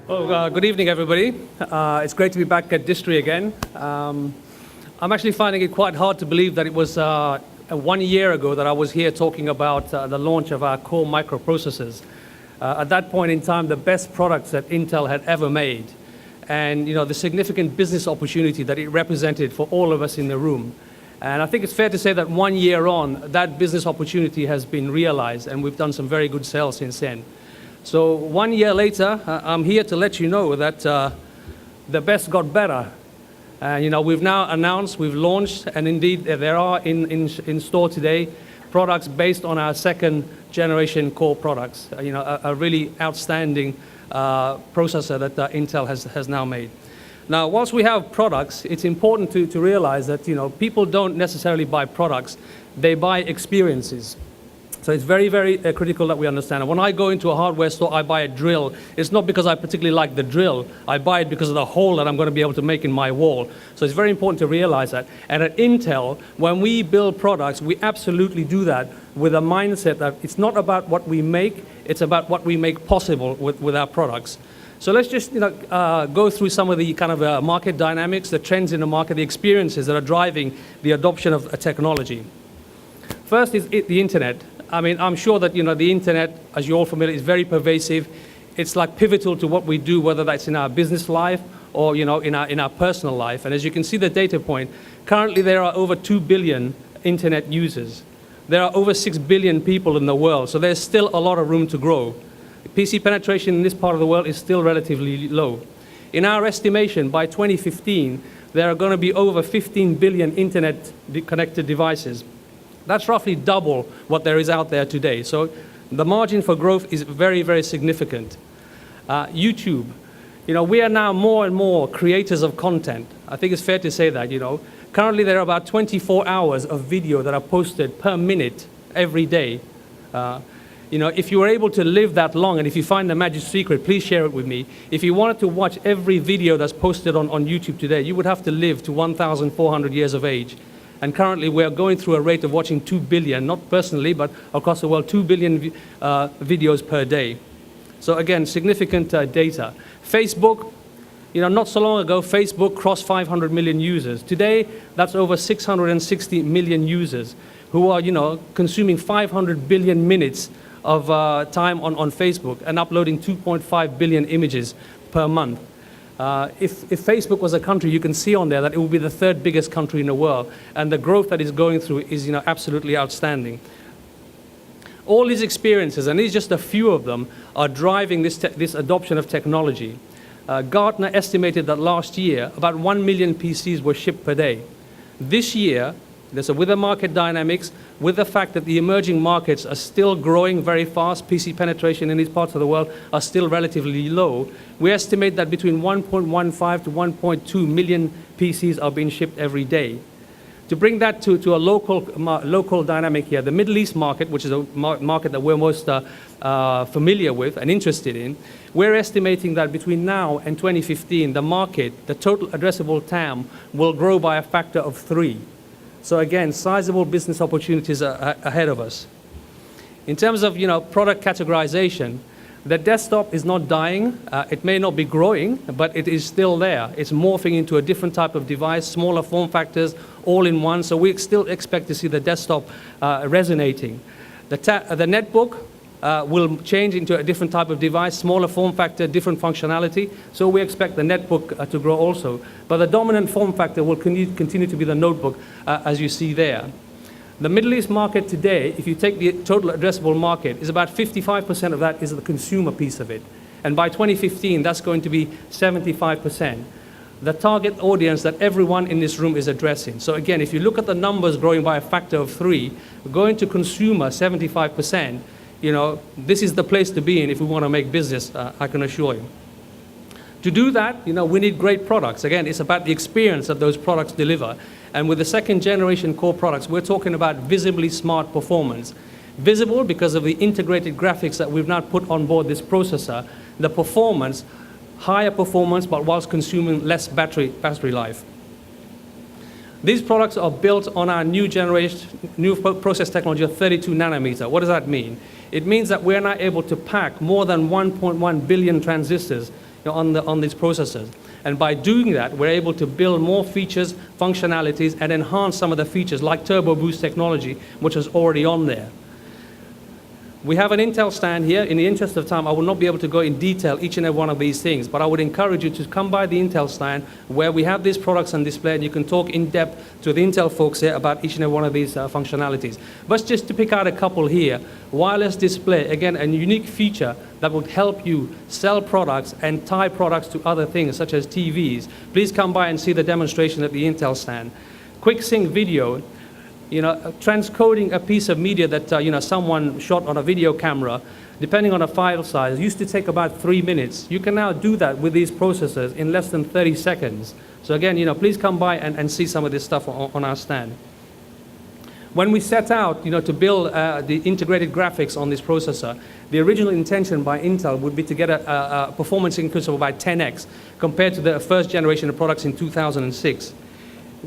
Good evening, everybody. It's great to be back at Distri again. I'm actually finding it quite hard to believe that it was 1 year ago that I was here talking about the launch of our core microprocessors. At that point in time, the best products that Intel had ever made, and the significant business opportunity that it represented for all of us in the room. And I think it's fair to say that 1 year on, that business opportunity has been realized, and we've done some very good sales since then. So 1 year later, I'm here to let you know that the best got better. We've now announced, we've launched, and indeed there are in store today products based on our second generation core products. A really outstanding processor that Intel has now made. Now, whilst we have products, it's important to realize that people don't necessarily buy products, they buy experiences. So it's very, very critical that we understand. And when I go into a hardware store, I buy a drill. It's not because I particularly like the drill. I buy it because of the hole that I'm going to be able to make in my wall. So it's very important to realize that. And at Intel, when we build products, we absolutely do that with a mindset that it's not about what we make, it's about what we make possible with our products. So let's just go through some of the kind of market dynamics, the trends in the market, the experiences that are driving the adoption of technology. First is the internet. I mean, I'm sure that the internet, as you're all familiar, is very pervasive. It's like pivotal to what we do, whether that's in our business life or in our personal life. And as you can see the data point, currently there are over 2 billion internet users. There are over 6 billion people in the world, so there's still a lot of room to grow. PC penetration in this part of the world is still relatively low. In our estimation, by 2015, there are going to be over 15 billion internet-connected devices. That's roughly double what there is out there today. So the margin for growth is very, very significant. YouTube. We are now more and more creators of content. I think it's fair to say that, Currently, there are about 24 hours of video that are posted per minute every day. If you were able to live that long, and if you find the magic secret, please share it with me. If you wanted to watch every video that's posted on YouTube today, you would have to live to 1,400 years of age. And currently, we are going through a rate of watching 2 billion, not personally, but across the world, 2 billion videos per day. So again, significant data. Facebook, not so long ago, Facebook crossed 500 million users. Today, that's over 660 million users who are, consuming 500 billion minutes of time on Facebook and uploading 2.5 billion images per month. If Facebook was a country, you can see on there that it will be the third biggest country in the world, and the growth that it's going through is absolutely outstanding. All these experiences, and these are just a few of them, are driving this adoption of technology. Gartner estimated that last year about 1 million PCs were shipped per day. This year, with the market dynamics, with the fact that the emerging markets are still growing very fast, PC penetration in these parts of the world are still relatively low, we estimate that between 1.15 to 1.2 million PCs are being shipped every day. To bring that to a local dynamic here, the Middle East market, which is a market that we're most familiar with and interested in, we're estimating that between now and 2015, the total addressable TAM, will grow by a factor of 3. So again, sizable business opportunities are ahead of us. In terms of product categorization, the desktop is not dying. It may not be growing, but it is still there. It's morphing into a different type of device, smaller form factors, all in one. So we still expect to see the desktop resonating. The netbook will change into a different type of device, smaller form factor, different functionality. So we expect the netbook to grow also. But the dominant form factor will continue to be the notebook, as you see there. The Middle East market today, if you take the total addressable market, is about 55% of that is the consumer piece of it. And by 2015, that's going to be 75%. The target audience that everyone in this room is addressing. So again, if you look at the numbers growing by a factor of 3, going to consumer 75%, this is the place to be in if we want to make business, I can assure you. To do that, we need great products. Again, it's about the experience that those products deliver. And with the second generation core products, we're talking about visibly smart performance. Visible because of the integrated graphics that we've now put on board this processor, the performance, higher performance, but whilst consuming less battery life. These products are built on our new process technology of 32 nanometer. What does that mean? It means that we're now able to pack more than 1.1 billion transistors on these processors. And by doing that, we're able to build more features, functionalities, and enhance some of the features like Turbo Boost technology, which is already on there. We have an Intel stand here. In the interest of time, I will not be able to go in detail each and every one of these things, but I would encourage you to come by the Intel stand where we have these products on display, and you can talk in depth to the Intel folks here about each and every one of these functionalities. But just to pick out a couple here, wireless display, again, a unique feature that would help you sell products and tie products to other things, such as TVs. Please come by and see the demonstration at the Intel stand. Quick sync video. Transcoding a piece of media that someone shot on a video camera, depending on a file size, used to take about 3 minutes. You can now do that with these processors in less than 30 seconds. So again, please come by and see some of this stuff on our stand. When we set out, to build the integrated graphics on this processor, the original intention by Intel would be to get a performance increase of about 10x compared to the first generation of products in 2006.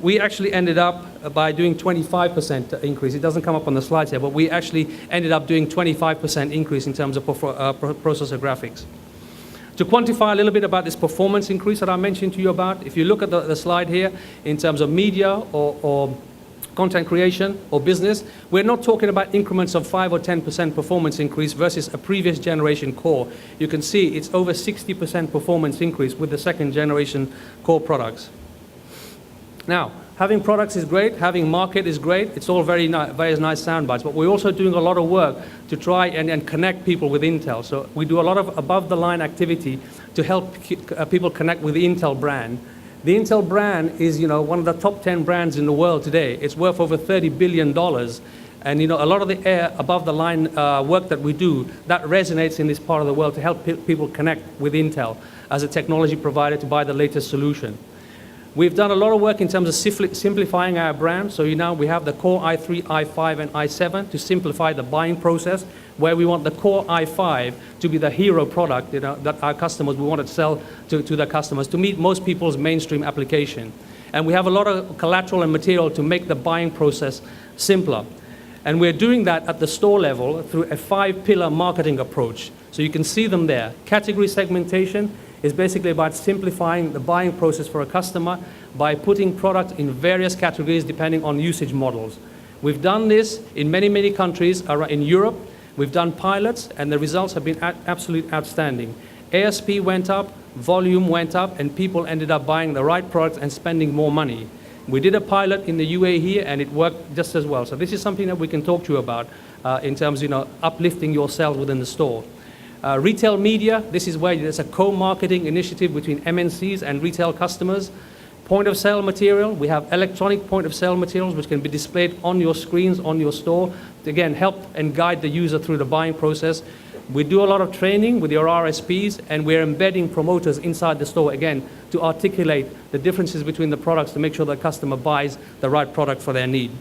We actually ended up by doing 25% increase. It doesn't come up on the slides here, but we actually ended up doing 25% increase in terms of processor graphics. To quantify a little bit about this performance increase that I mentioned to you about, if you look at the slide here in terms of media or content creation or business, we're not talking about increments of 5 or 10% performance increase versus a previous generation core. You can see it's over 60% performance increase with the second generation core products. Now, having products is great, having market is great. It's all very nice sound bites, but we're also doing a lot of work to try and connect people with Intel. So we do a lot of above-the-line activity to help people connect with the Intel brand. The Intel brand is, one of the top 10 brands in the world today. It's worth over $30 billion. And, a lot of the above-the-line work that we do, that resonates in this part of the world to help people connect with Intel as a technology provider to buy the latest solution. We've done a lot of work in terms of simplifying our brand. So now we have the Core i3, i5, and i7 to simplify the buying process, where we want the Core i5 to be the hero product that our customers, we want to sell to their customers to meet most people's mainstream application. And we have a lot of collateral and material to make the buying process simpler. And we're doing that at the store level through a 5-pillar marketing approach. So you can see them there. Category segmentation is basically about simplifying the buying process for a customer by putting product in various categories depending on usage models. We've done this in many countries in Europe. We've done pilots, and the results have been absolutely outstanding. ASP went up, volume went up, and people ended up buying the right products and spending more money. We did a pilot in the UAE here, and it worked just as well. So this is something that we can talk to you about in terms of uplifting your sales within the store. Retail media, this is where there's a co-marketing initiative between MNCs and retail customers. Point of sale material, we have electronic point of sale materials which can be displayed on your screens, on your store, to again help and guide the user through the buying process. We do a lot of training with your RSPs, and we're embedding promoters inside the store again to articulate the differences between the products to make sure the customer buys the right product for their need.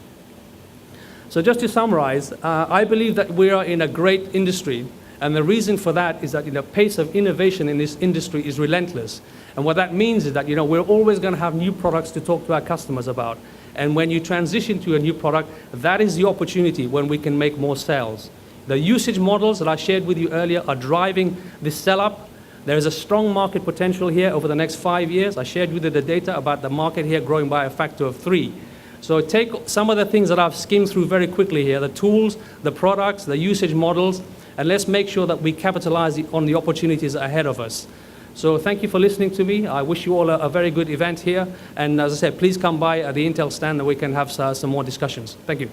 So just to summarize, I believe that we are in a great industry. And the reason for that is that the pace of innovation in this industry is relentless. And what that means is that we're always going to have new products to talk to our customers about. And when you transition to a new product, that is the opportunity when we can make more sales. The usage models that I shared with you earlier are driving this sell-up. There is a strong market potential here over the next 5 years. I shared with you the data about the market here growing by a factor of 3. So take some of the things that I've skimmed through very quickly here, the tools, the products, the usage models, and let's make sure that we capitalize on the opportunities ahead of us. So thank you for listening to me. I wish you all a very good event here. And as I said, please come by at the Intel stand and we can have some more discussions. Thank you.